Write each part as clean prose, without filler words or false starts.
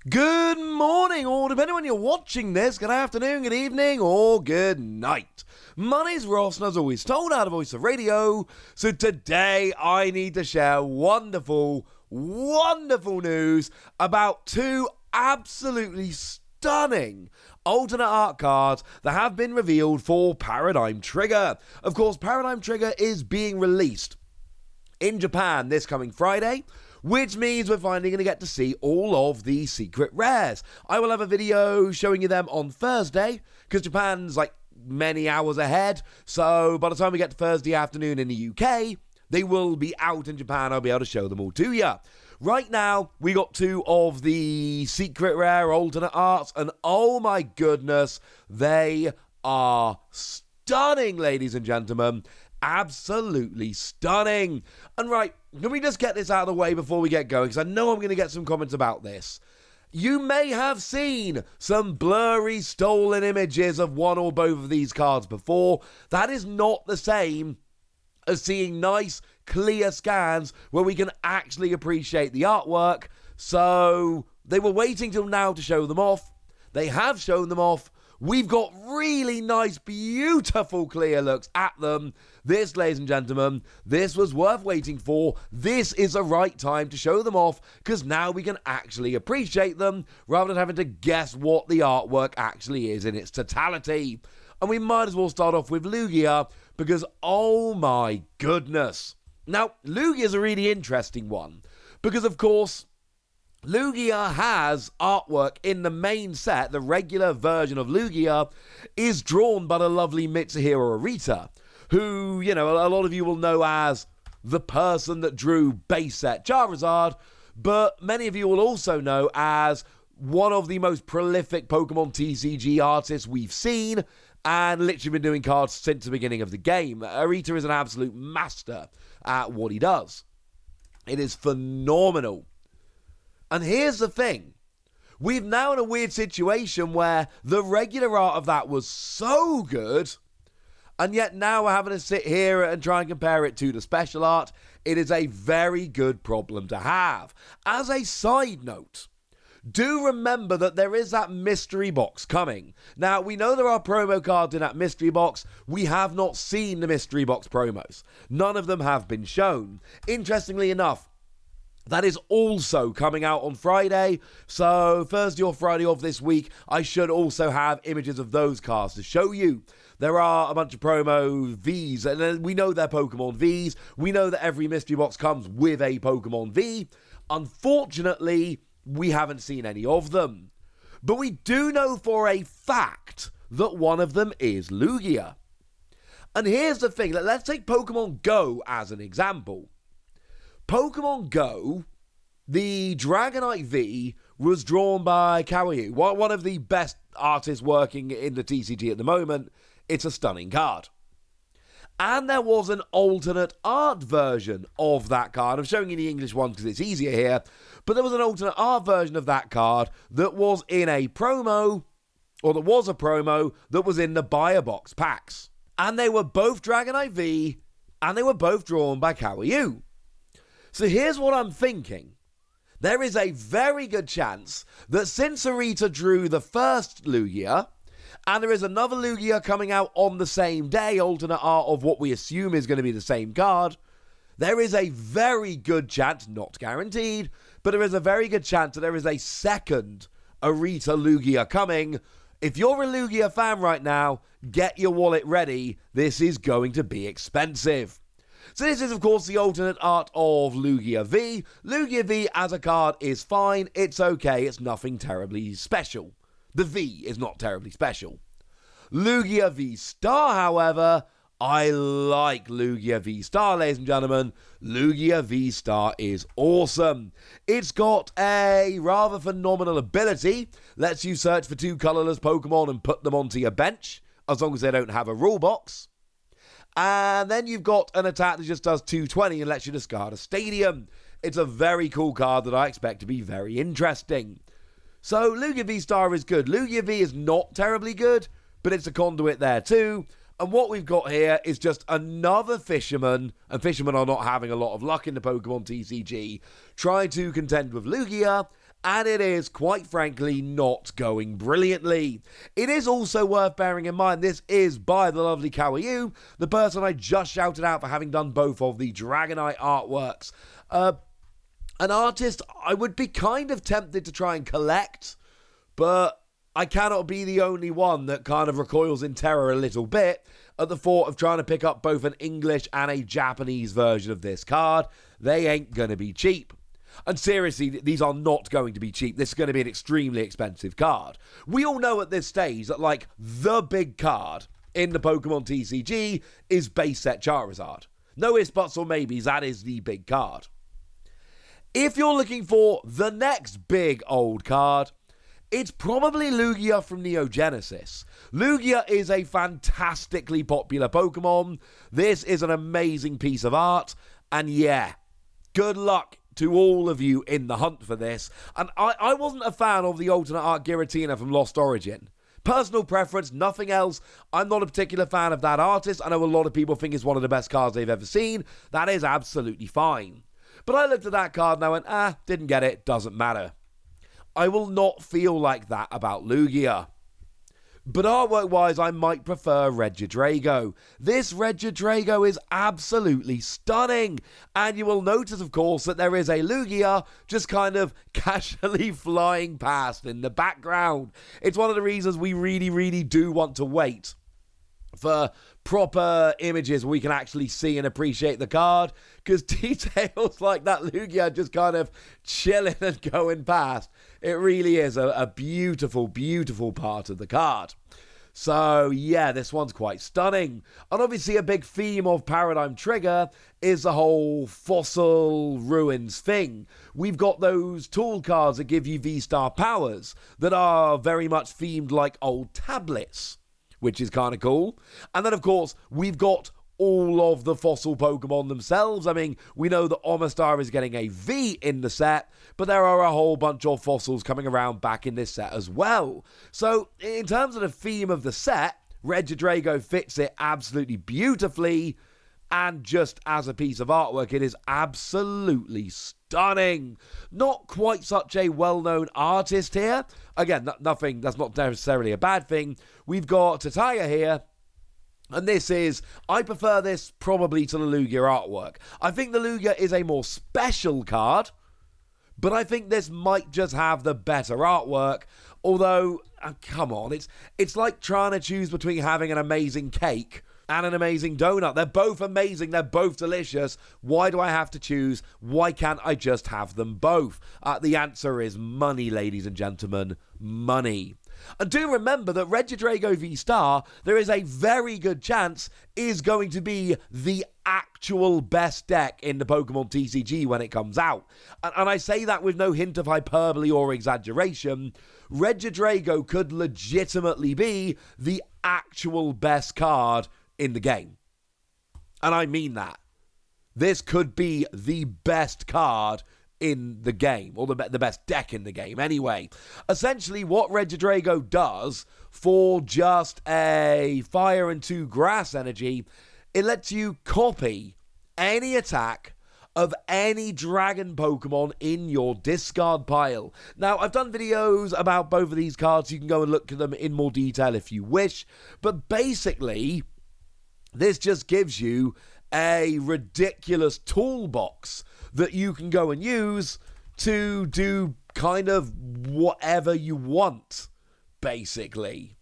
Good morning, or depending when you're watching this, good afternoon, good evening, or good night. My name's Ross, and as always, told out of Voice of Radio. So today, I need to share wonderful news about two absolutely stunning alternate art cards that have been revealed for Paradigm Trigger. Of course, Paradigm Trigger is being released in Japan this coming Friday, which means we're finally going to get to see all of the secret rares. I will have a video showing you them on Thursday, because Japan's like many hours ahead, so by the time we get to Thursday afternoon in the UK, they will be out in Japan. I'll be able to show them all to you. Right now, we got two of the secret rare alternate arts, and oh my goodness, they are stunning, ladies and gentlemen. Absolutely stunning. And right, can we just get this out of the way before we get going? Because I know I'm going to get some comments about this. You may have seen some blurry stolen images of one or both of these cards before. That is not the same as seeing nice, clear scans where we can actually appreciate the artwork. So they were waiting till now to show them off. They have shown them off. We've got really nice, beautiful clear looks at them. This, ladies and gentlemen, this was worth waiting for. This is the right time to show them off, because now we can actually appreciate them rather than having to guess what the artwork actually is in its totality. And we might as well start off with Lugia, because oh my goodness. Now, Lugia is a really interesting one, because of course, Lugia has artwork in the main set. The regular version of Lugia is drawn by the lovely Mitsuhiro Arita, who, you know, a lot of you will know as the person that drew base set Charizard, but many of you will also know as one of the most prolific Pokemon TCG artists we've seen, and literally been doing cards since the beginning of the game. Arita is an absolute master at what he does. It is phenomenal. And here's the thing. We're now in a weird situation where the regular art of that was so good, and yet now we're having to sit here and try and compare it to the special art. It is a very good problem to have. As a side note, do remember that there is that mystery box coming. Now, we know there are promo cards in that mystery box. We have not seen the mystery box promos. None of them have been shown. Interestingly enough, that is also coming out on Friday, so Thursday or Friday of this week, I should also have images of those cards to show you. There are a bunch of promo Vs, and we know they're Pokemon Vs. We know that every mystery box comes with a Pokemon V. Unfortunately, we haven't seen any of them. But we do know for a fact that one of them is Lugia. And here's the thing, let's take Pokemon Go as an example. Pokemon Go, the Dragonite V, was drawn by Kawaii, one of the best artists working in the TCG at the moment. It's a stunning card. And there was an alternate art version of that card. I'm showing you the English one because it's easier here. But there was an alternate art version of that card that was in a promo, or that was a promo, that was in the buyer box packs. And they were both Dragonite V, and they were both drawn by Kawaii. So here's what I'm thinking. There is a very good chance that since Arita drew the first Lugia, and there is another Lugia coming out on the same day, alternate art of what we assume is going to be the same card, there is a very good chance, not guaranteed, but there is a very good chance that there is a second Arita Lugia coming. If you're a Lugia fan right now, get your wallet ready. This is going to be expensive. So this is, of course, the alternate art of Lugia V. Lugia V as a card is fine. It's okay. It's nothing terribly special. The V is not terribly special. Lugia VSTAR, however, I like Lugia VSTAR, ladies and gentlemen. Lugia VSTAR is awesome. It's got a rather phenomenal ability. Lets you search for two colorless Pokemon and put them onto your bench, as long as they don't have a rule box. And then you've got an attack that just does 220 and lets you discard a stadium. It's a very cool card that I expect to be very interesting. So Lugia VSTAR is good. Lugia V is not terribly good, but it's a conduit there too. And what we've got here is just another fisherman, and fishermen are not having a lot of luck in the Pokemon TCG, trying to contend with Lugia, and it is, quite frankly, not going brilliantly. It is also worth bearing in mind this is by the lovely Kawaii, the person I just shouted out for having done both of the Dragonite artworks. An artist I would be kind of tempted to try and collect, but I cannot be the only one that kind of recoils in terror a little bit at the thought of trying to pick up both an English and a Japanese version of this card. They ain't going to be cheap. And seriously, these are not going to be cheap. This is going to be an extremely expensive card. We all know at this stage that, like, the big card in the Pokemon TCG is base set Charizard. No ifs, buts, or maybes, that is the big card. If you're looking for the next big old card, it's probably Lugia from Neo Genesis. Lugia is a fantastically popular Pokemon. This is an amazing piece of art. And yeah, good luck to all of you in the hunt for this. And I wasn't a fan of the alternate art Giratina from Lost Origin. Personal preference, nothing else. I'm not a particular fan of that artist. I know a lot of people think it's one of the best cards they've ever seen. That is absolutely fine. But I looked at that card and I went, didn't get it, doesn't matter. I will not feel like that about Lugia. But artwork-wise, I might prefer Regidrago. This Regidrago is absolutely stunning. And you will notice, of course, that there is a Lugia just kind of casually flying past in the background. It's one of the reasons we really, really do want to wait for proper images where we can actually see and appreciate the card, because details like that Lugia just kind of chilling and going past, it really is a beautiful, beautiful part of the card. So yeah, this one's quite stunning. And obviously a big theme of Paradigm Trigger is the whole fossil ruins thing. We've got those tool cards that give you V-Star powers that are very much themed like old tablets, which is kind of cool. And then, of course, we've got all of the fossil Pokemon themselves. I mean, we know that Omastar is getting a V in the set, but there are a whole bunch of fossils coming around back in this set as well. So, in terms of the theme of the set, Regidrago fits it absolutely beautifully. And just as a piece of artwork, it is absolutely stunning. Not quite such a well-known artist here. Again, nothing, that's not necessarily a bad thing. We've got Tataya here. And this is, I prefer this probably to the Lugia artwork. I think the Lugia is a more special card, but I think this might just have the better artwork. Although, come on, it's like trying to choose between having an amazing cake and an amazing donut. They're both amazing. They're both delicious. Why do I have to choose? Why can't I just have them both? The answer is money, ladies and gentlemen. Money. And do remember that Regidrago VSTAR, there is a very good chance, is going to be the actual best deck in the Pokemon TCG when it comes out. And I say that with no hint of hyperbole or exaggeration. Regidrago could legitimately be the actual best card in the game. And I mean that. This could be the best card in the game, or the best deck in the game anyway. Essentially, what Regidrago does for just a fire and 2 grass energy, it lets you copy any attack of any dragon Pokemon in your discard pile. Now, I've done videos about both of these cards. You can go and look at them in more detail if you wish. But basically, this just gives you a ridiculous toolbox that you can go and use to do kind of whatever you want, basically.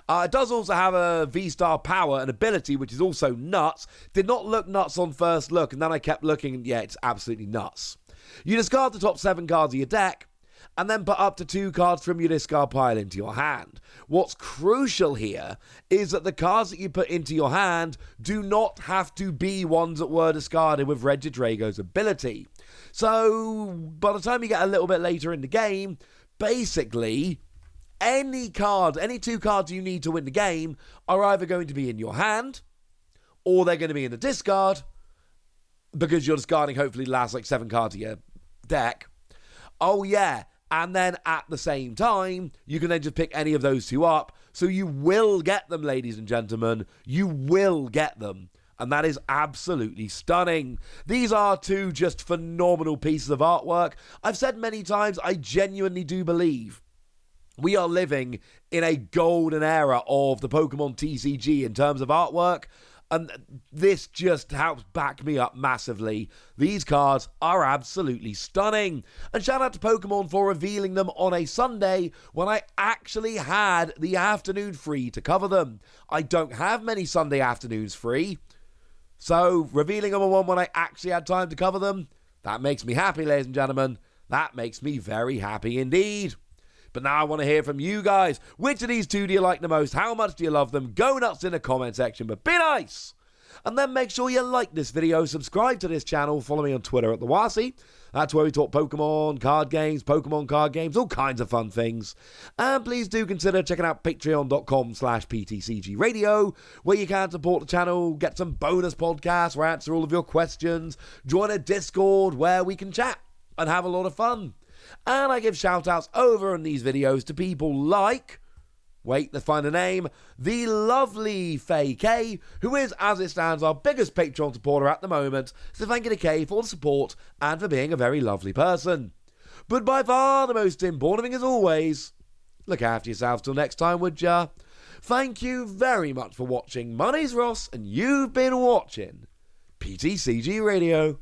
It does also have a V-Star power and ability, which is also nuts. Did not look nuts on first look, and then I kept looking, and yeah, it's absolutely nuts. You discard the top 7 cards of your deck, and then put up to 2 cards from your discard pile into your hand. What's crucial here is that the cards that you put into your hand do not have to be ones that were discarded with Regidrago's ability. So, by the time you get a little bit later in the game, basically, any 2 cards you need to win the game are either going to be in your hand, or they're going to be in the discard, because you're discarding hopefully the last 7 cards of your deck. Oh yeah, and then at the same time, you can then just pick any of those 2 up. So you will get them, ladies and gentlemen. You will get them. and that is absolutely stunning. These are two just phenomenal pieces of artwork. I've said many times, I genuinely do believe we are living in a golden era of the Pokemon TCG in terms of artwork, and this just helps back me up massively. These cards are absolutely stunning. And shout out to Pokemon for revealing them on a Sunday when I actually had the afternoon free to cover them. I don't have many Sunday afternoons free, so revealing them on one when I actually had time to cover them, that makes me happy, ladies and gentlemen. That makes me very happy indeed. But now I want to hear from you guys. Which of these two do you like the most? How much do you love them? Go nuts in the comment section, but be nice. And then make sure you like this video, subscribe to this channel, follow me on Twitter at the Wasi. That's where we talk Pokemon card games, all kinds of fun things. And please do consider checking out patreon.com/PTCG Radio, where you can support the channel, get some bonus podcasts where I answer all of your questions, join a Discord where we can chat and have a lot of fun. And I give shout-outs over in these videos to people like, wait, let's find a name, the lovely Faye K, who is, as it stands, our biggest Patreon supporter at the moment. So thank you to Kay for the support and for being a very lovely person. But by far the most important thing, as always, look after yourselves till next time, would ya? Thank you very much for watching. My name's Ross, and you've been watching PTCG Radio.